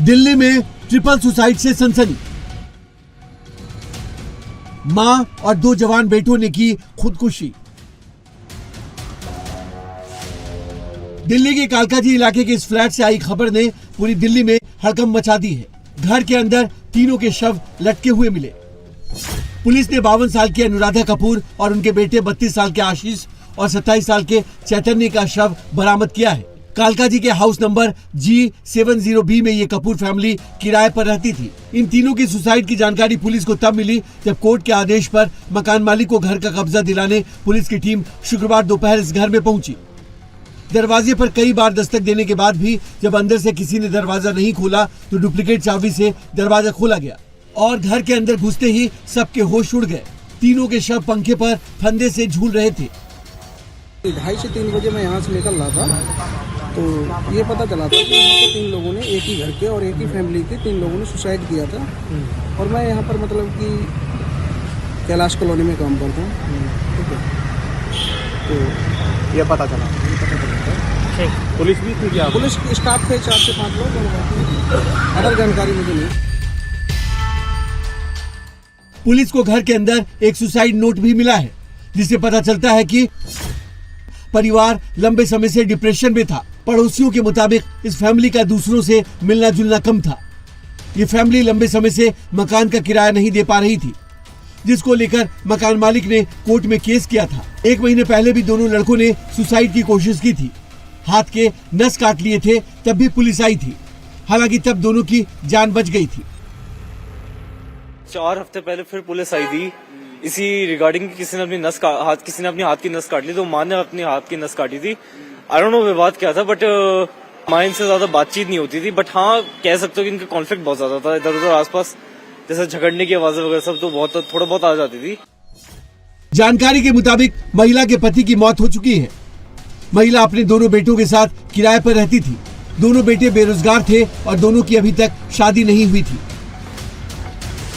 दिल्ली में triple suicide से सनसनी। मां और 2 जवान बेटों ने की खुदकुशी। दिल्ली के कालकाजी इलाके के इस फ्लैट से आई खबर ने पूरी दिल्ली में हड़कंप मचा दी है। घर के अंदर तीनों के शव लटके हुए मिले। पुलिस ने 52 साल की अनुराधा कपूर और उनके बेटे 32 साल के आशीष और 27 साल के चैतन्य का शव बरामद किया है। कालकाजी के हाउस नंबर G70B में ये कपूर फैमिली किराए पर रहती थी। इन तीनों की सुसाइड की जानकारी पुलिस को तब मिली जब कोर्ट के आदेश पर मकान मालिक को घर का कब्जा दिलाने पुलिस की टीम शुक्रवार दोपहर इस घर में पहुंची। दरवाजे पर कई बार दस्तक देने के बाद भी जब अंदर से किसी ने दरवाजा नहीं खोला तो डुप्लीकेट चाबी से दरवाजा खोला गया और घर के अंदर घुसते ही सबके होश उड़ गए। तीनों के शव पंखे पर फंदे से झूल रहे थे। 2:30 से 3 बजे मैं यहाँ से निकल रहा था तो ये पता चला था कि यहाँ पर 3 लोगों ने, एक ही घर के और एक ही फैमिली के 3 लोगों ने सुसाइड किया था। और मैं यहाँ पर मतलब कि कैलाश कॉलोनी में काम करता हूँ। ठीक है, तो ये पता चला पुलिस भी थी क्या? पुलिस स्टाफ थे 4 से 5 लोग। अदर जानकारी मुझे नहीं। पुलिस को घर के अंदर एक सुसाइड नोट भी मिला है जिससे पता चलता है कि परिवार लंबे समय से डिप्रेशन में था। पड़ोसियों के मुताबिक इस फैमिली का दूसरों से मिलना जुलना कम था। ये फैमिली लंबे समय से मकान का किराया नहीं दे पा रही थी, जिसको लेकर मकान मालिक ने कोर्ट में केस किया था। 1 महीने पहले भी दोनों लड़कों ने सुसाइड की कोशिश की थी। हाथ के नस काट लिए थे, तब भी पुलिस आई थी। हालांकि तब दोनों की जान बच गई थी। 4 हफ्ते पहले फिर पुलिस आई थी इसी रिगार्डिंग। किसी ने अपनी हाथ की नस काट ली, तो मां ने अपने हाथ की नस काटी थी। आई डोंट नो विवाद क्या था, बट मां इनसे ज्यादा बातचीत नहीं होती थी। बट हाँ, कह सकते हो कि इनका कॉन्फ्लिक्ट बहुत ज्यादा था। इधर उधर आसपास जैसे झगड़ने की आवाजें वगैरह सब तो थोड़ा बहुत आ जाती थी। जानकारी के मुताबिक महिला के पति की मौत हो चुकी है। महिला अपने दोनों बेटों के साथ किराए पर रहती थी। दोनों बेटे बेरोजगार थे और दोनों की अभी तक शादी नहीं हुई थी।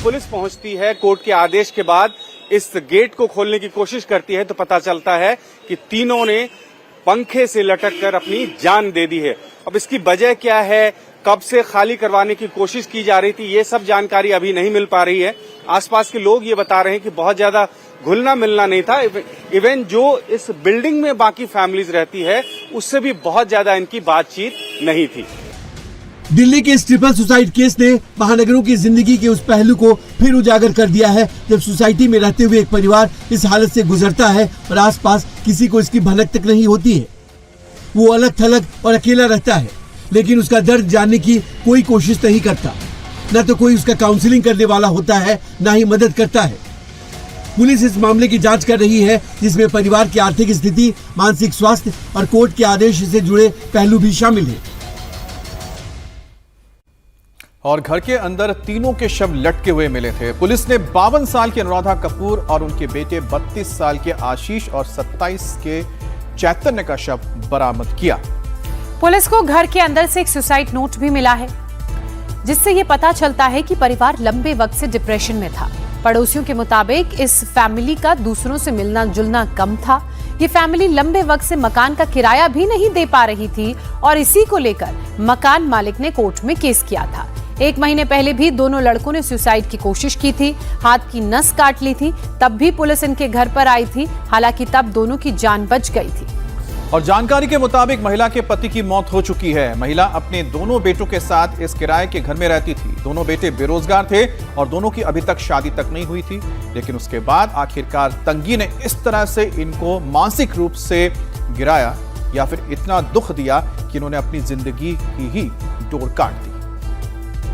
पुलिस पहुंचती है कोर्ट के आदेश के बाद, इस गेट को खोलने की कोशिश करती है तो पता चलता है कि तीनों ने पंखे से लटककर अपनी जान दे दी है। अब इसकी वजह क्या है, कब से खाली करवाने की कोशिश की जा रही थी, ये सब जानकारी अभी नहीं मिल पा रही है। आसपास के लोग ये बता रहे हैं कि बहुत ज्यादा घुलना मिलना नहीं था। इवन जो इस बिल्डिंग में बाकी फैमिलीज रहती है उससे भी बहुत ज्यादा इनकी बातचीत नहीं थी। दिल्ली के इस ट्रिपल सुसाइड केस ने महानगरों की जिंदगी के उस पहलू को फिर उजागर कर दिया है जब सोसाइटी में रहते हुए एक परिवार इस हालत से गुजरता है और आसपास किसी को इसकी भनक तक नहीं होती है। वो अलग थलग और अकेला रहता है, लेकिन उसका दर्द जानने की कोई कोशिश नहीं करता। न तो कोई उसका काउंसलिंग करने वाला होता है, न ही मदद करता है। पुलिस इस मामले की जांच कर रही है, जिसमें परिवार की आर्थिक स्थिति, मानसिक स्वास्थ्य और कोर्ट के आदेश से जुड़े पहलू भी शामिल है। और घर के अंदर तीनों के शव लटके हुए मिले थे। पुलिस ने 52 साल की अनुराधा कपूर और उनके बेटे 32 साल के आशीष और 27 के चैतन्य का शव बरामद किया। पुलिस को घर के अंदर से एक सुसाइड नोट भी मिला है, जिससे ये पता चलता है कि परिवार लंबे वक्त से डिप्रेशन में था। पड़ोसियों के मुताबिक इस फैमिली का दूसरों से मिलना जुलना कम था। ये फैमिली लंबे वक्त से मकान का किराया भी नहीं दे पा रही थी और इसी को लेकर मकान मालिक ने कोर्ट में केस किया था। 1 महीने पहले भी दोनों लड़कों ने सुसाइड की कोशिश की थी। हाथ की नस काट ली थी, तब भी पुलिस इनके घर पर आई थी। हालांकि तब दोनों की जान बच गई थी। और जानकारी के मुताबिक महिला के पति की मौत हो चुकी है। महिला अपने दोनों बेटों के साथ इस किराए के घर में रहती थी। दोनों बेटे बेरोजगार थे और दोनों की अभी तक शादी तक नहीं हुई थी। लेकिन उसके बाद आखिरकार तंगी ने इस तरह से इनको मानसिक रूप से गिराया या फिर इतना दुख दिया कि इन्होंने अपनी जिंदगी की ही डोर काट दी।